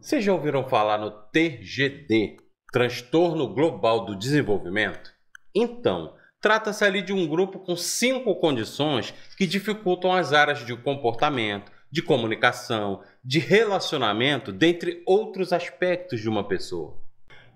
Vocês já ouviram falar no TGD, Transtorno Global do Desenvolvimento? Então, trata-se ali de um grupo com 5 condições que dificultam as áreas de comportamento, de comunicação, de relacionamento, dentre outros aspectos de uma pessoa.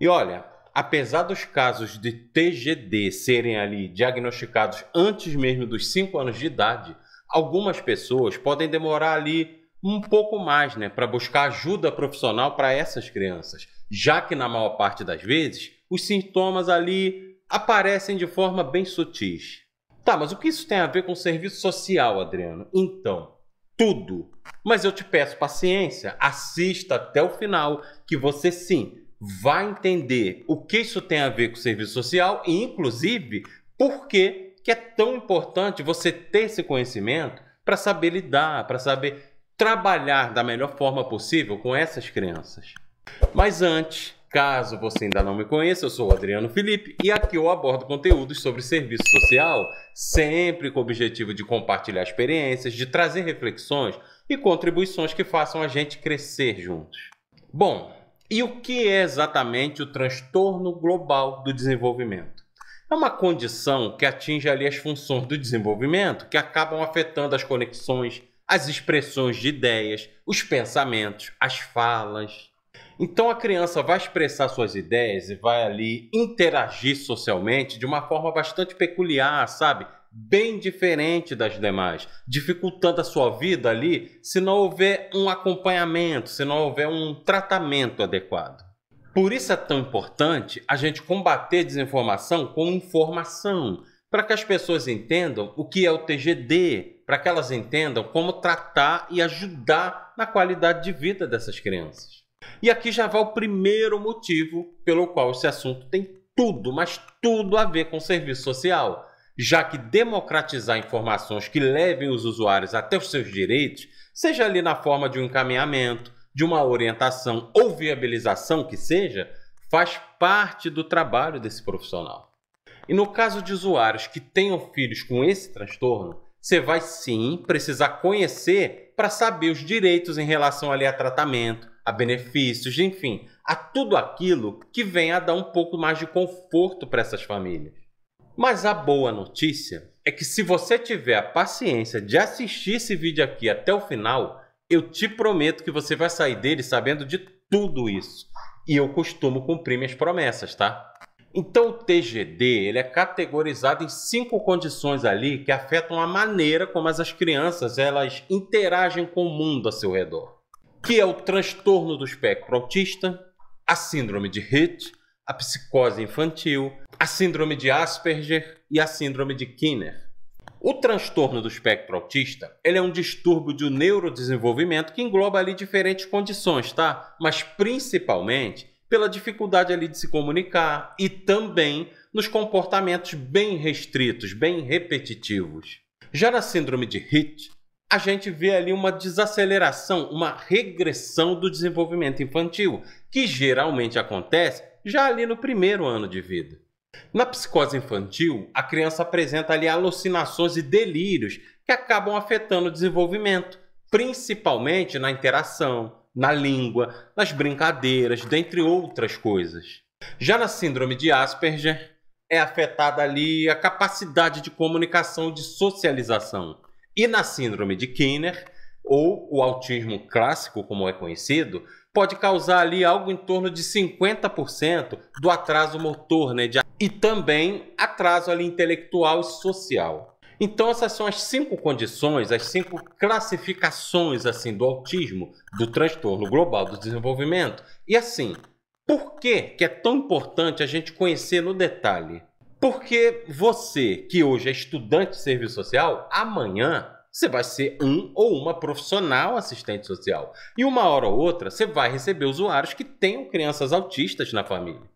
E olha, apesar dos casos de TGD serem ali diagnosticados antes mesmo dos 5 anos de idade, algumas pessoas podem demorar ali um pouco mais, para buscar ajuda profissional para essas crianças, já que na maior parte das vezes os sintomas ali aparecem de forma bem sutis. Tá, mas o que isso tem a ver com serviço social, Adriano? Então, tudo. Mas eu te peço paciência, assista até o final, que você sim vai entender o que isso tem a ver com serviço social e, inclusive, por que é tão importante você ter esse conhecimento para saber lidar, para saber trabalhar da melhor forma possível com essas crianças. Mas antes, caso você ainda não me conheça, eu sou o Adriano Felipe e aqui eu abordo conteúdos sobre serviço social, sempre com o objetivo de compartilhar experiências, de trazer reflexões e contribuições que façam a gente crescer juntos. Bom, e o que é exatamente o transtorno global do desenvolvimento? É uma condição que atinge ali as funções do desenvolvimento que acabam afetando as conexões, as expressões de ideias, os pensamentos, as falas. Então a criança vai expressar suas ideias e vai ali interagir socialmente de uma forma bastante peculiar, sabe? Bem diferente das demais, dificultando a sua vida ali se não houver um acompanhamento, se não houver um tratamento adequado. Por isso é tão importante a gente combater a desinformação com informação, para que as pessoas entendam o que é o TGD, para que elas entendam como tratar e ajudar na qualidade de vida dessas crianças. E aqui já vai o primeiro motivo pelo qual esse assunto tem tudo, mas tudo a ver com serviço social, já que democratizar informações que levem os usuários até os seus direitos, seja ali na forma de um encaminhamento, de uma orientação ou viabilização que seja, faz parte do trabalho desse profissional. E no caso de usuários que tenham filhos com esse transtorno, você vai sim precisar conhecer para saber os direitos em relação ali a tratamento, a benefícios, enfim, a tudo aquilo que vem a dar um pouco mais de conforto para essas famílias. Mas a boa notícia é que se você tiver a paciência de assistir esse vídeo aqui até o final, eu te prometo que você vai sair dele sabendo de tudo isso. E eu costumo cumprir minhas promessas, tá? Então o TGD ele é categorizado em 5 condições ali que afetam a maneira como as crianças elas interagem com o mundo a seu redor. Que é o transtorno do espectro autista, a síndrome de Rett, a psicose infantil, a síndrome de Asperger e a síndrome de Kinner. O transtorno do espectro autista ele é um distúrbio de neurodesenvolvimento que engloba ali diferentes condições, tá? Mas principalmente pela dificuldade ali de se comunicar e também nos comportamentos bem restritos, bem repetitivos. Já na síndrome de Rett, a gente vê ali uma desaceleração, uma regressão do desenvolvimento infantil, que geralmente acontece já ali no primeiro ano de vida. Na psicose infantil, a criança apresenta ali alucinações e delírios que acabam afetando o desenvolvimento, principalmente na interação, na língua, nas brincadeiras, dentre outras coisas. Já na síndrome de Asperger, é afetada ali a capacidade de comunicação e de socialização. E na síndrome de Kinner, ou o autismo clássico, como é conhecido, pode causar ali algo em torno de 50% do atraso motor, e também atraso ali intelectual e social. Então essas são as 5 condições, as 5 classificações assim do autismo, do transtorno global do desenvolvimento. E assim, por que é tão importante a gente conhecer no detalhe? Porque você, que hoje é estudante de serviço social, amanhã você vai ser um ou uma profissional assistente social. E uma hora ou outra você vai receber usuários que tenham crianças autistas na família.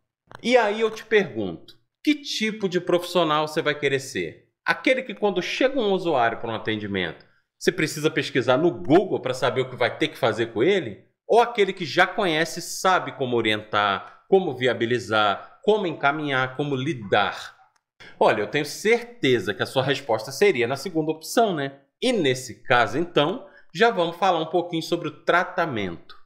E aí eu te pergunto, que tipo de profissional você vai querer ser? Aquele que quando chega um usuário para um atendimento, você precisa pesquisar no Google para saber o que vai ter que fazer com ele? Ou aquele que já conhece e sabe como orientar, como viabilizar, como encaminhar, como lidar? Olha, eu tenho certeza que a sua resposta seria na segunda opção, E nesse caso, então, já vamos falar um pouquinho sobre o tratamento.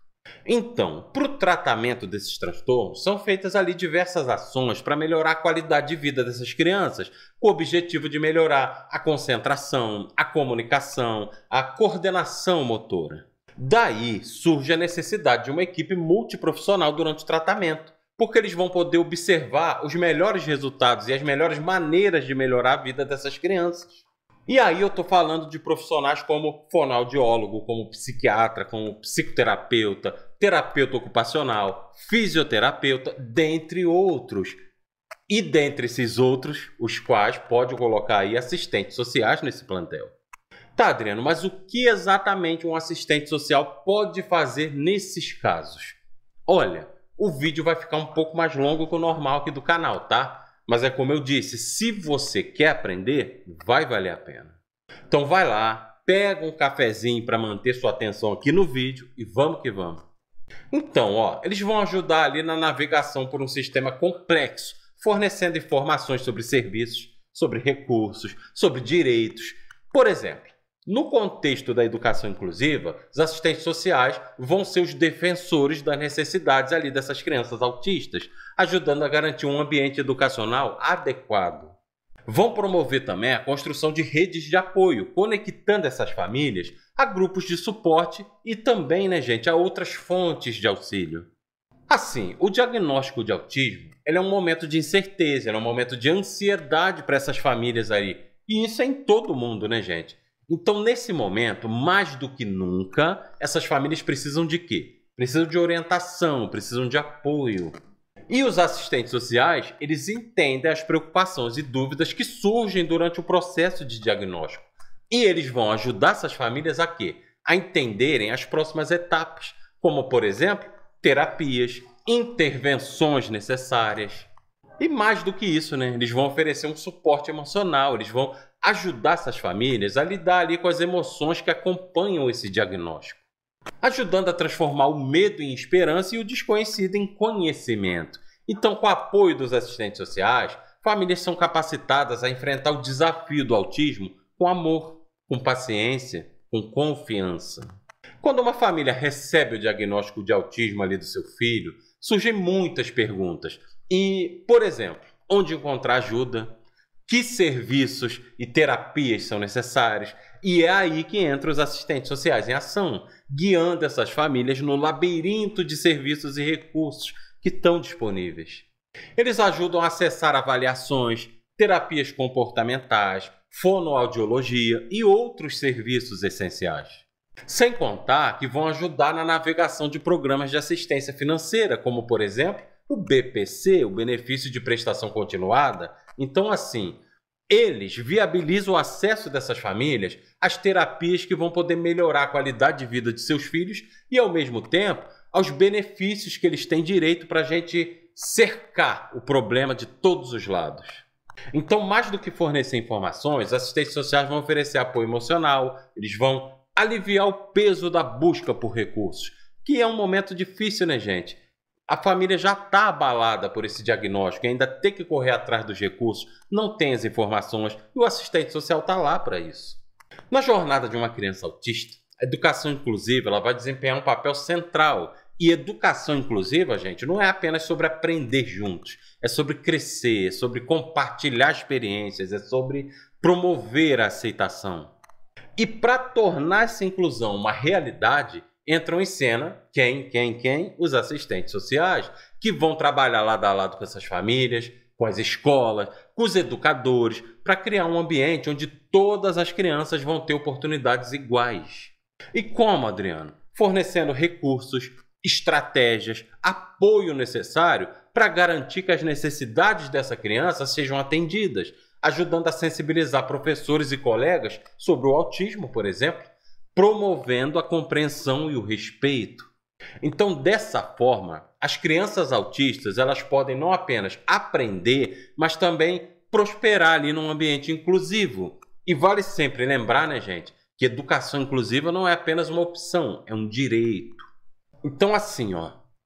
Então, para o tratamento desses transtornos, são feitas ali diversas ações para melhorar a qualidade de vida dessas crianças, com o objetivo de melhorar a concentração, a comunicação, a coordenação motora. Daí surge a necessidade de uma equipe multiprofissional durante o tratamento, porque eles vão poder observar os melhores resultados e as melhores maneiras de melhorar a vida dessas crianças. E aí eu estou falando de profissionais como fonoaudiólogo, como psiquiatra, como psicoterapeuta, terapeuta ocupacional, fisioterapeuta, dentre outros. E dentre esses outros, os quais pode colocar aí assistentes sociais nesse plantel. Tá, Adriano, mas o que exatamente um assistente social pode fazer nesses casos? Olha, o vídeo vai ficar um pouco mais longo que o normal aqui do canal, tá? Mas é como eu disse, se você quer aprender, vai valer a pena. Então vai lá, pega um cafezinho para manter sua atenção aqui no vídeo e vamos que vamos. Então, eles vão ajudar ali na navegação por um sistema complexo, fornecendo informações sobre serviços, sobre recursos, sobre direitos. Por exemplo, no contexto da educação inclusiva, os assistentes sociais vão ser os defensores das necessidades ali dessas crianças autistas, ajudando a garantir um ambiente educacional adequado. Vão promover também a construção de redes de apoio, conectando essas famílias a grupos de suporte e também, a outras fontes de auxílio. Assim, o diagnóstico de autismo é um momento de incerteza, é um momento de ansiedade para essas famílias aí. E isso é em todo mundo, gente? Então, nesse momento, mais do que nunca, essas famílias precisam de quê? Precisam de orientação, precisam de apoio. E os assistentes sociais, eles entendem as preocupações e dúvidas que surgem durante o processo de diagnóstico. E eles vão ajudar essas famílias a quê? A entenderem as próximas etapas, como, por exemplo, terapias, intervenções necessárias. E mais do que isso, eles vão oferecer um suporte emocional, eles vão ajudar essas famílias a lidar ali com as emoções que acompanham esse diagnóstico, ajudando a transformar o medo em esperança e o desconhecido em conhecimento. Então, com o apoio dos assistentes sociais, famílias são capacitadas a enfrentar o desafio do autismo com amor, com paciência, com confiança. Quando uma família recebe o diagnóstico de autismo ali do seu filho, surgem muitas perguntas. E, por exemplo, onde encontrar ajuda? Que serviços e terapias são necessários? E é aí que entram os assistentes sociais em ação, guiando essas famílias no labirinto de serviços e recursos que estão disponíveis. Eles ajudam a acessar avaliações, terapias comportamentais, fonoaudiologia e outros serviços essenciais. Sem contar que vão ajudar na navegação de programas de assistência financeira, como, por exemplo, o BPC, o Benefício de Prestação Continuada. Então, assim, eles viabilizam o acesso dessas famílias às terapias que vão poder melhorar a qualidade de vida de seus filhos e, ao mesmo tempo, aos benefícios que eles têm direito para a gente cercar o problema de todos os lados. Então, mais do que fornecer informações, os assistentes sociais vão oferecer apoio emocional, eles vão aliviar o peso da busca por recursos, que é um momento difícil, gente? A família já está abalada por esse diagnóstico e ainda tem que correr atrás dos recursos, não tem as informações e o assistente social está lá para isso. Na jornada de uma criança autista, a educação inclusiva ela vai desempenhar um papel central. E educação inclusiva, gente, não é apenas sobre aprender juntos, é sobre crescer, é sobre compartilhar experiências, é sobre promover a aceitação. E para tornar essa inclusão uma realidade, entram em cena quem? Os assistentes sociais, que vão trabalhar lado a lado com essas famílias, com as escolas, com os educadores, para criar um ambiente onde todas as crianças vão ter oportunidades iguais. E como, Adriano? Fornecendo recursos, estratégias, apoio necessário para garantir que as necessidades dessa criança sejam atendidas, ajudando a sensibilizar professores e colegas sobre o autismo, por exemplo, promovendo a compreensão e o respeito. Então, dessa forma, as crianças autistas elas podem não apenas aprender, mas também prosperar ali num ambiente inclusivo. E vale sempre lembrar, gente, que educação inclusiva não é apenas uma opção, é um direito. Então, assim,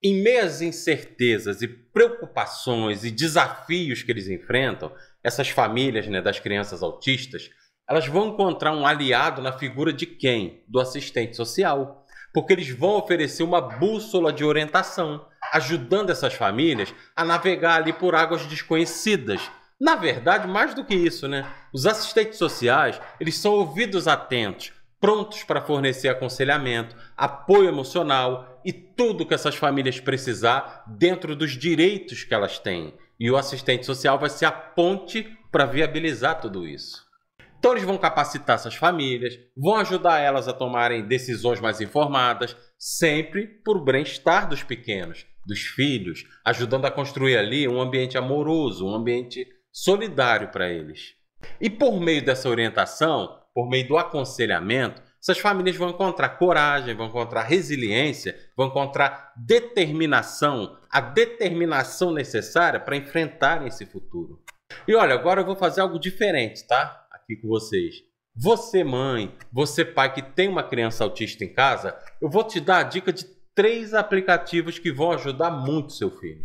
em meio às incertezas e preocupações e desafios que eles enfrentam, essas famílias, das crianças autistas, elas vão encontrar um aliado na figura de quem? Do assistente social. porque eles vão oferecer uma bússola de orientação, ajudando essas famílias a navegar ali por águas desconhecidas. Na verdade, mais do que isso, né? Os assistentes sociais, eles são ouvidos atentos, prontos para fornecer aconselhamento, apoio emocional e tudo que essas famílias precisar dentro dos direitos que elas têm. E o assistente social vai ser a ponte para viabilizar tudo isso. Então eles vão capacitar essas famílias, vão ajudar elas a tomarem decisões mais informadas, sempre por bem-estar dos pequenos, dos filhos, ajudando a construir ali um ambiente amoroso, um ambiente solidário para eles. E por meio dessa orientação, por meio do aconselhamento, essas famílias vão encontrar coragem, vão encontrar resiliência, vão encontrar determinação, a determinação necessária para enfrentarem esse futuro. E olha, agora eu vou fazer algo diferente, tá? Aqui com vocês. Você mãe, você pai que tem uma criança autista em casa, eu vou te dar a dica de 3 aplicativos que vão ajudar muito seu filho.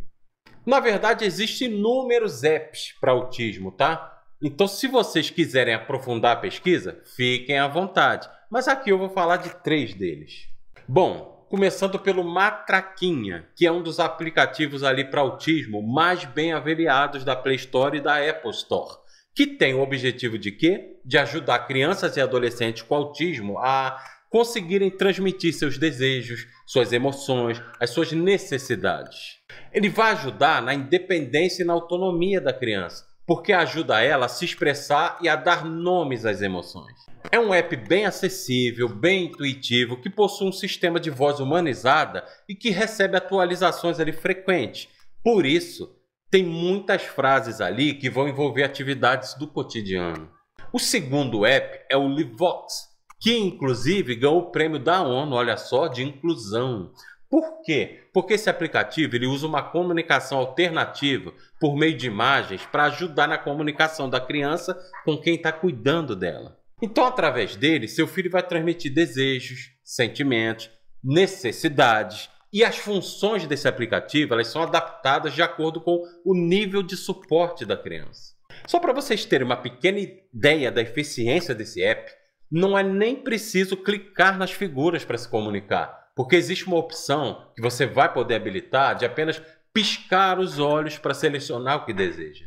Na verdade, existem inúmeros apps para autismo, tá? Então, se vocês quiserem aprofundar a pesquisa, fiquem à vontade. Mas aqui eu vou falar de 3 deles. Bom, começando pelo Matraquinha, que é um dos aplicativos ali para autismo mais bem avaliados da Play Store e da Apple Store, que tem o objetivo de quê? De ajudar crianças e adolescentes com autismo a conseguirem transmitir seus desejos, suas emoções, as suas necessidades. Ele vai ajudar na independência e na autonomia da criança, porque ajuda ela a se expressar e a dar nomes às emoções. É um app bem acessível, bem intuitivo, que possui um sistema de voz humanizada e que recebe atualizações ali frequentes. Por isso, tem muitas frases ali que vão envolver atividades do cotidiano. O segundo app é o Livox, que inclusive ganhou o prêmio da ONU, olha só, de inclusão. Por quê? Porque esse aplicativo ele usa uma comunicação alternativa por meio de imagens para ajudar na comunicação da criança com quem está cuidando dela. Então, através dele, seu filho vai transmitir desejos, sentimentos, necessidades, e as funções desse aplicativo elas são adaptadas de acordo com o nível de suporte da criança. Só para vocês terem uma pequena ideia da eficiência desse app, não é nem preciso clicar nas figuras para se comunicar, porque existe uma opção que você vai poder habilitar de apenas piscar os olhos para selecionar o que deseja.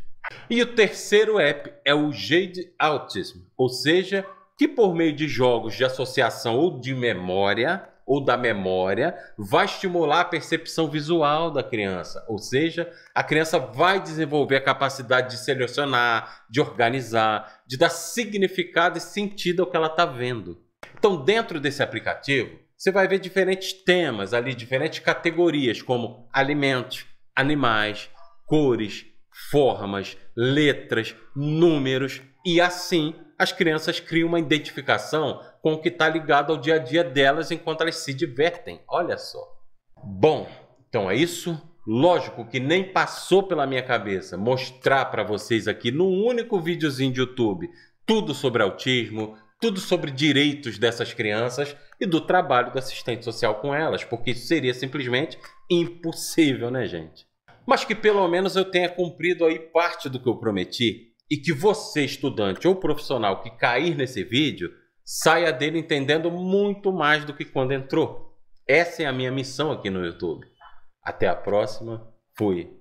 E o terceiro app é o Jade Autism, ou seja, que por meio de jogos de associação ou de memória, ou da memória, vai estimular a percepção visual da criança, ou seja, a criança vai desenvolver a capacidade de selecionar, de organizar, de dar significado e sentido ao que ela está vendo. Então, dentro desse aplicativo, você vai ver diferentes temas ali, diferentes categorias, como alimentos, animais, cores, formas, letras, números, e assim as crianças criam uma identificação com o que está ligado ao dia a dia delas enquanto elas se divertem. Olha só. Bom, então é isso. Lógico que nem passou pela minha cabeça mostrar para vocês aqui num único videozinho de YouTube tudo sobre autismo, tudo sobre direitos dessas crianças e do trabalho do assistente social com elas, porque isso seria simplesmente impossível, né, gente? Mas que pelo menos eu tenha cumprido aí parte do que eu prometi e que você, estudante ou profissional que cair nesse vídeo, saia dele entendendo muito mais do que quando entrou. Essa é a minha missão aqui no YouTube. Até a próxima. Fui.